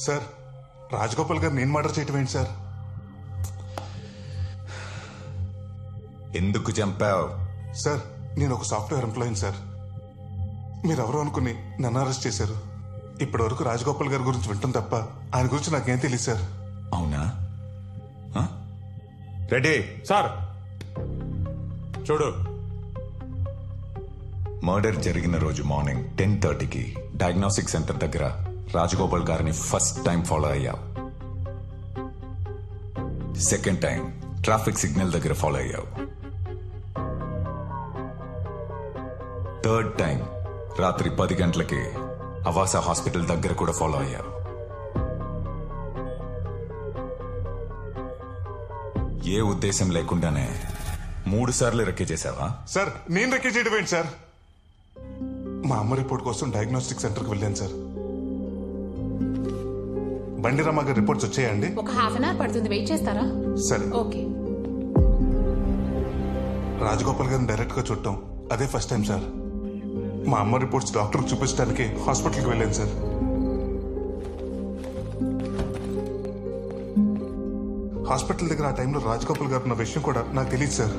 Sir, Rajagopal గారు నేను murder చేయటం ఏంటి సార్? ఎందుకు చంపావు? సార్, నేను ఒక సాఫ్ట్వేర్ ఎంప్లాయీని సార్. మీరెవరో అనుకుని నన్ను అరెస్ట్ చేశారు. ఇప్పటి వరకు రాజగోపాల్ గారి గురించి వింటాం తప్ప ఆయన గురించి నాకేం తెలియదు సార్. అవునా? రెడీ సార్, చూడు. మర్డర్ జరిగిన రోజు మార్నింగ్ 10:30కి డయాగ్నోస్టిక్ సెంటర్ దగ్గర రాజగోపాల్ గారిని ఫస్ట్ టైం ఫాలో అయ్యావు. సెకండ్ టైం ట్రాఫిక్ సిగ్నల్ దగ్గర ఫాలో అయ్యావు. థర్డ్ టైం రాత్రి 10 గంటలకి అవాస హాస్పిటల్ దగ్గర కూడా ఫాలో అయ్యావు. ఏ ఉద్దేశం లేకుండానే 3 సార్లు రెక్కే చేశావా? సార్, నేను రెక్కే చేయడం ఏంటి సార్? మా అమ్మ రిపోర్ట్ కోసం డయాగ్నోస్టిక్ సెంటర్కి వెళ్ళాను సార్. బండిరామ గారి రిపోర్ట్స్ వచ్చాయండి? ఒక హాఫ్ అన్ అవర్ పడుతుంది, వెయిట్ చేస్తారా? సరే. ఓకే. రాజగోపాల్ గారిని డైరెక్ట్ గా చూడటం అదే ఫస్ట్ టైం సార్. మా అమ్మ రిపోర్ట్స్ డాక్టర్కి చూపించడానికి హాస్పిటల్కి వెళ్ళాను సార్. హాస్పిటల్ దగ్గర ఆ టైంలో రాజగోపాల్ గారు ఉన్న విషయం కూడా నాకు తెలియదు సార్.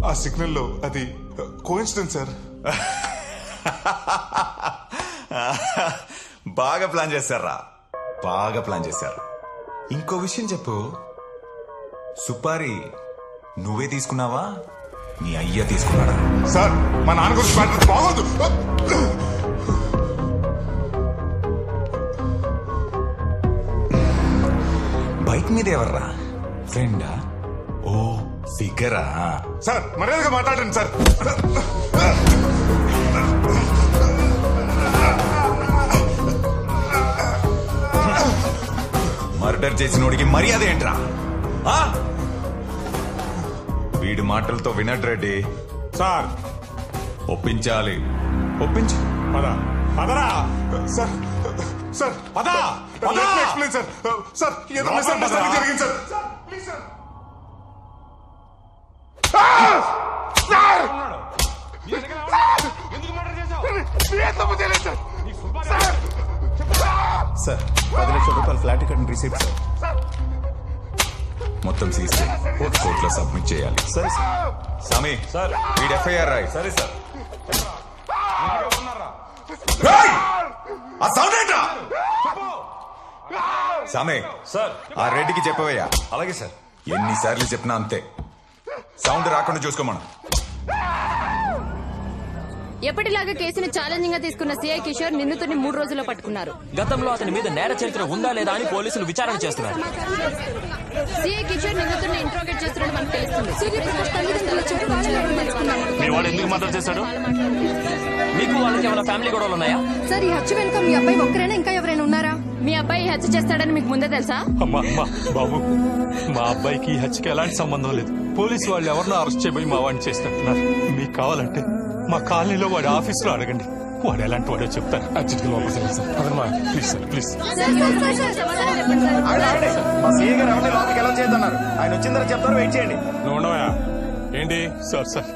ఆ సిగ్నల్లో అది కోఇన్సిడెన్స్ సార్. బాగా ప్లాన్ చేశారా, బాగా ప్లాన్ చేశారు. ఇంకో విషయం చెప్పు, సుపారి నువ్వే తీసుకున్నావా, నీ అయ్య తీసుకున్నాడా? సార్, మా నాన్న గురించి మాట్లాడితే బాగోదు. బైక్ మీద ఎవర్రా? ఫ్రెండా? ఓ ఫిగరా? సార్, మర్యాదగా మాట్లాడండి సార్. మర్డర్ చేసినోడికి మర్యాద ఏంట్రా? వీడి మాటలతో వినడ్ రెడ్డి. సార్, ఒప్పించాలి. ఒప్పించి పదరా. సార్, సార్, పదా. Explain sir. సార్, ఏదో మిస్అండర్స్టాండింగ్ జరిగింది సార్. Please sir. సార్, 10 లక్షల రూపాయలు ఫ్లాట్ టికెట్ రిసీప్ట్ సార్. మొత్తం సీసీ కోర్టులో సబ్మిట్ చేయాలి. సరే సార్. సామి సార్, వీడి ఎఫ్ఐఆర్ రాయి. సరే సార్. ఆ సౌండ్ ఏంట్రా? సామే సార్, ఆ రెడ్డికి చెప్పవయ్యా. అలాగే సార్. ఎన్నిసార్లు చెప్పినా అంతే, సౌండ్ రాకుండా చూసుకోమను. ఎప్పటిలాగా కేసుని ఛాలెంజింగ్ గా తీసుకున్న సిఐ కిషోర్ నిందితుడిని 3 రోజుల్లో పట్టుకున్నారు. గతంలో అతని మీద నేర చరిత్ర ఉందా లేదా అని పోలీసులు విచారణ చేస్తున్నారు. సిఐ కిషోర్ నిందితుడిని ఇంట్రోగేట్ చేస్తున్నట్టు మనకు తెలుస్తుంది. మీ వాడు ఎందుకు మర్డర్ చేశాడు? మీకు వాళ్ళకి ఏమైనా ఫ్యామిలీ గొడవలు ఉన్నాయా? సార్, ఈ హత్య వెనుక మీ అబ్బాయి ఒక్కరైనా ఇంకా ఎవరైనా ఉన్నారా? మీ అబ్బాయి హత్య చేస్తాడని మీకు ముందే తెలుసా? అమ్మా బాబు, మా అబ్బాయికి ఈ హత్యకి ఎలాంటి సంబంధం లేదు. పోలీసు వాళ్ళు ఎవరినో అరెస్ట్ చేయబోయి మా వాడిని చేస్తున్నారు. మీకు కావాలంటే మా కాలనీలో వాడి ఆఫీసులో అడగండి, వాడు ఎలాంటి వాడో చెప్తారు. అర్జెంట్గా లోపలికి వెళ్ళండి సార్. అదమ్మా, ప్లీజ్ సార్, ప్లీజ్. మా సీఏ గారు ఎవరిని లోపలికి ఎలా చేద్దన్నారు? ఆయన వచ్చిన తర్వాత చెప్తారు, వెయిట్ చేయండి. నువ్వు ఉండవా? ఏంటి సార్,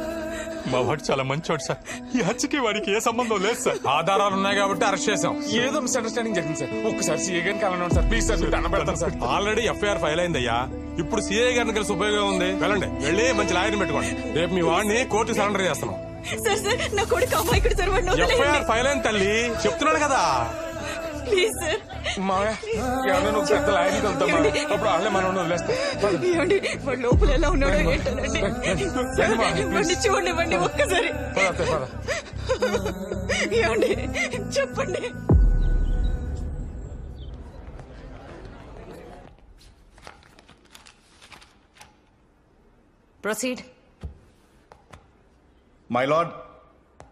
మా వాడు చాలా మంచివాడు సార్. ఈ హత్యకి వాడికి ఏ సంబంధం లేదు సార్. ఆధారాలు ఉన్నాయి కాబట్టి అరెస్ట్ చేసాం. ఏదో మిస్అండర్స్టాండింగ్ జరిగింది సార్. ఒక్కసారి సీఏ గారిని కలవండి సార్, ప్లీజ్ సార్. దండం పెడతాను సార్. ఆల్రెడీ ఎఫ్ఐఆర్ ఫైల్ అయిందయ్యా. ఇప్పుడు సీఏ గారిని కలిసి ఉపయోగం ఉంది. వెళ్ళండి, వెళ్ళి మంచి లాయర్ని పెట్టుకోండి. రేపు మీ వాడిని కోర్టు సరెండర్ చేస్తాను. సార్ సార్, నా కొడుకు అమ్మాయికుడు సార్. ఎఫ్ఐఆర్ ఫైల్ అయింది తల్లి, చెప్తున్నాడు కదా. Please sir. నువ్వు పెద్ద లాయర్ని కలుద్దామా? అప్పుడు వాళ్ళే మనం వదిలేస్తాం. వాడు లోపల ఎలా ఉన్నాడో ఏంటోనండి. చూడండి ఒక్కసారి. ఏమండి, చెప్పండి. ప్రొసీడ్. మై లార్డ్,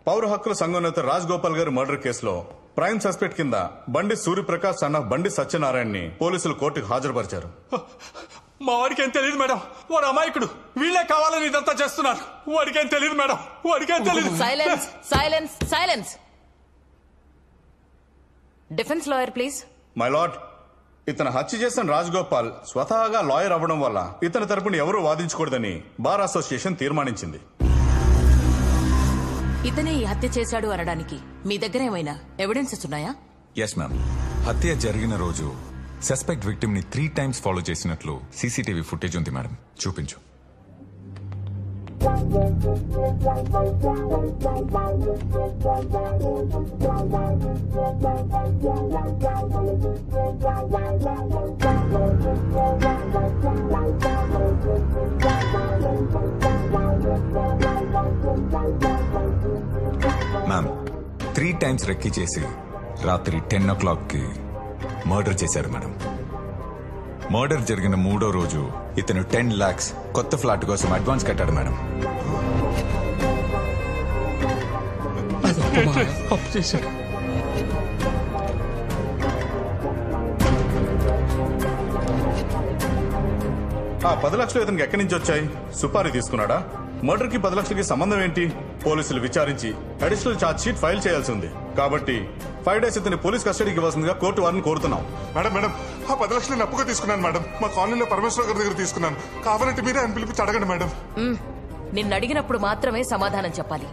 పౌర హక్కుల సంఘం నేత రాజగోపాల్ గారి మర్డర్ కేసులో ప్రైమ్ సస్పెక్ట్ కింద బండి సూర్యప్రకాష్ అన్న బండి సత్యనారాయణని పోలీసులు కోర్టుకు హాజరుపరిచారు. మా వాడికి ఏం తెలియదు మేడం, వాడు అమాయకుడు. వీళ్ళే కావాలని ఇదంతా చేస్తున్నారు. వాడికేం తెలియదు మేడం, వాడికేం తెలియదు. Silence, silence, silence. Defence lawyer please. My lord, ఇతను హత్య చేసిన రాజగోపాల్ స్వతహాగా లాయర్ అవ్వడం వల్ల ఇతని తరపున ఎవరూ వాదించకూడదని బార్ అసోసియేషన్ తీర్మానించింది. ఇతనే ఈ హత్య చేశాడు అనడానికి మీ దగ్గర ఏమైనా ఎవిడెన్సెస్ ఉన్నాయా? Yes ma'am. హత్య జరిగిన రోజు సస్పెక్ట్ విక్టిమ్ ని 3 times ఫాలో చేసినట్లు సీసీటీవీ ఫుటేజ్ ఉంది మేడం. చూపించు. మ్యామ్ 3 times రెక్కి చేసి రాత్రి 10 o'clockకి మర్డర్ చేశారు మేడం. మర్డర్ జరిగిన 3వ రోజు ఇతను 10 lakhs కొత్త ఫ్లాట్ కోసం అడ్వాన్స్ కట్టాడు మేడం. అప్పు చేశాడు. ఆ 10 లక్షలు ఇతనికి ఎక్కడి నుంచి వచ్చాయి? సుపారీ తీసుకున్నాడా? మర్డర్ కి 10 లక్షలకి సంబంధం ఏంటి? పోలీసులు విచారించి అడిషనల్ ఛార్జ్ షీట్ ఫైల్ చేయాల్సి ఉంది. కాబట్టి 5 days ఇతని పోలీస్ కస్టడీకి ఇవ్వాల్సిందిగా కోర్టు వారిని కోరుతున్నాం. మేడం ఆ 10 లక్షలు నేను అప్పుగా తీసుకున్నాను మేడం. మా కాలనీలో పరమేశ్వర గారి దగ్గర తీసుకున్నాను. కావాలంటే మీరే ఆయన పిలిపించి అడగండి మేడం. నిన్ను అడిగినప్పుడు మాత్రమే సమాధానం చెప్పాలి.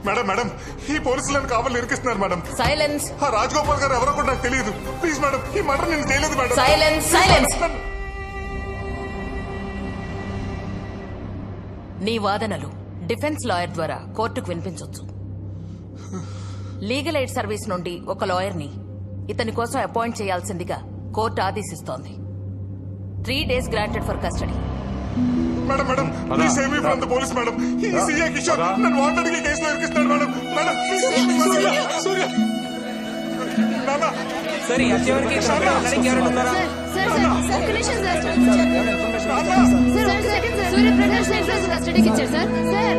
మేడం ఈ పోలీసులను కావాలి ఇరికిస్తున్నారు మేడం. సైలెన్స్. ఆ రాజగోపాల్ గారు ఎవరో కూడా నాకు తెలియదు. ప్లీజ్ మేడం, ఈ మర్డర్ నేను చేయలేదు మేడం. సైలెన్స్. సైలెన్స్. నీ వాదనలు డిఫెన్స్ లాయర్ ద్వారా కోర్టుకు వినిపించొచ్చు. లీగల్ ఎయిడ్ సర్వీస్ నుండి ఒక లాయర్ని ఇతని కోసం అపాయింట్ చేయాల్సిందిగా కోర్టు ఆదేశిస్తోంది. 3 days granted for custody. Madam please save me from the police madam. ఈ సీఏ కిషోర్ నన్ను వాంటెడ్ గా కేసులో ఇరికిస్తాడు madam. Madam please save me. Surya నాన్న సరే అచ్చేవరికి కస్టడీకి ఇచ్చారు సార్.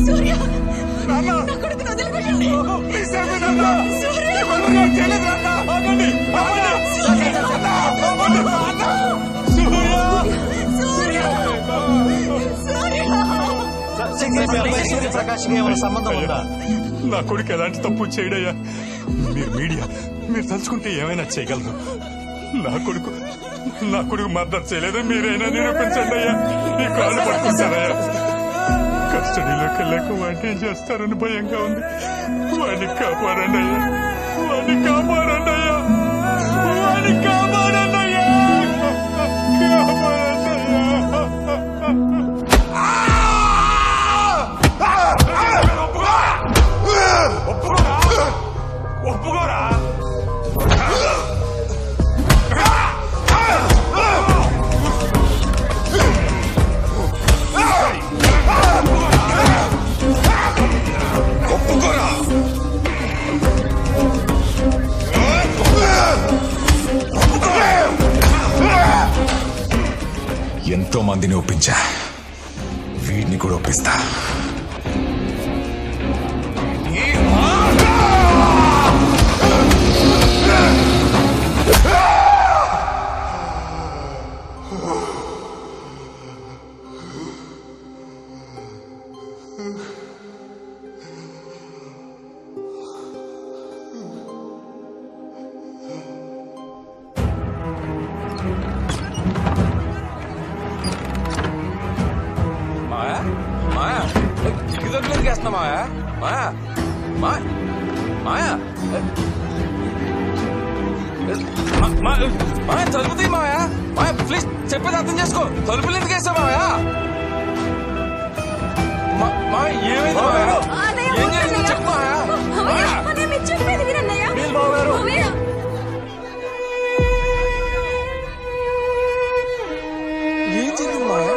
సూర్య నాన్న నా కొడుకుని వదిలిపెట్టండి. ప్లీజ్ సేవ్ మీ నాన్న. సూర్య నేను చేయలేదు నాన్న. ఆగండి ప్రకాష్ సంబంధం ఉందా? నా కొడుకు ఎలాంటి తప్పు చేయడయ్యా. మీరు మీడియా మీరు తలుచుకుంటే ఏమైనా చేయగలరు. నా కొడుకు మర్డర్ చేయలేదని మీరైనా నిరూపించండి అయ్యా. ఈ కాళ్ళు పట్టుకుంటారయ్యా. కస్టడీలోకి వెళ్ళాక వాడిని ఏం చేస్తారని భయంగా ఉంది. వాడిని కాపాడండి అయ్యా. వాడిని కాపాడండి అయ్యా. వాడిని కాపాడండి అయ్యా. ఒప్పుకోరా? ఎంతో మందిని ఒప్పించా, వీడిని కూడా ఒప్పిస్తా. మాయా మాయా మాయా మాయా తలుపుతీ మాయా. మాయా ప్లీజ్ చెప్పేది అర్థం చేసుకో. తలుపులు ఎందుకు వేసా మాయా? మాయా ఏమైంది మాయా? ఏం జరిగిందో చెప్పు మాయా. చెప్పేది వినన్నయ్య. ఏం జరిగింది మాయా?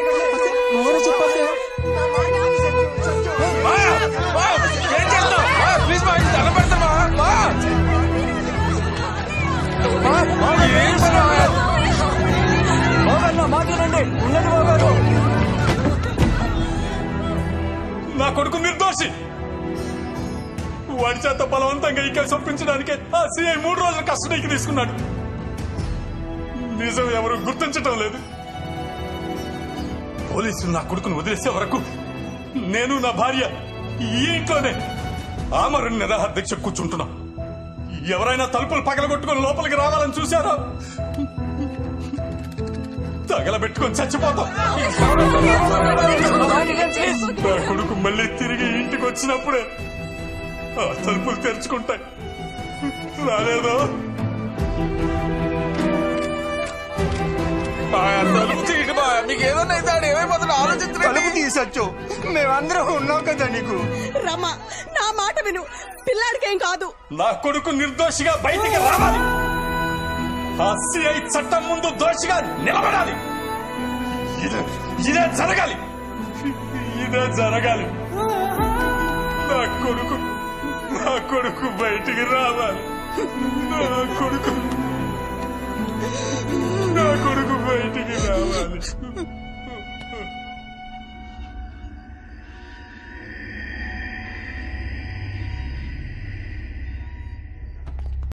నువ్వు చెప్పాలి. ఏం చేస్తావు మాయా? ప్లీజ్ మాయా దండం పెడతా మాయా. నా కొడుకు నిర్దోషి. వాడి చేత బలవంతంగా ఈ కేసు ఒప్పించడానికే ఆ సిఐ 3 రోజుల కస్టడీకి తీసుకున్నాడు. నిజం ఎవరు గుర్తించటం లేదు. పోలీసులు నా కొడుకును వదిలేసే వరకు నేను నా భార్య ఈ ఇంట్లోనే ఆమరణ నిరాహార దీక్ష కూర్చుంటున్నాం. ఎవరైనా తలుపులు పగలగొట్టుకుని లోపలికి రావాలని చూశారా? తగలబెట్టుకొని చచ్చిపోతాం. నా కొడుకు మళ్ళీ తిరిగి ఇంటికి వచ్చినప్పుడే ఆ తలుపులు తెరుచుకుంటాయి. రాలేదు. తలుపు తీయండి బాయ్, మీకు ఏదన్నా అయితే ఆడు ఏమైపోతాడు ఆలోచించండి. తలుపు తీసొచ్చు, మేమందరం ఉన్నాం కదా నీకు. రమ్మా, నా మాట విను, పిల్లాడికేం కాదు. నా కొడుకు నిర్దోషిగా బయటికి రావాలి. ఆ సిఐ చట్టం ముందు దోషిగా నిలబడాలి. ఇదే జరగాలి, ఇదే జరగాలి. నా కొడుకు బయటికి రావాలి. నా కొడుకు బయటికి రావాలి.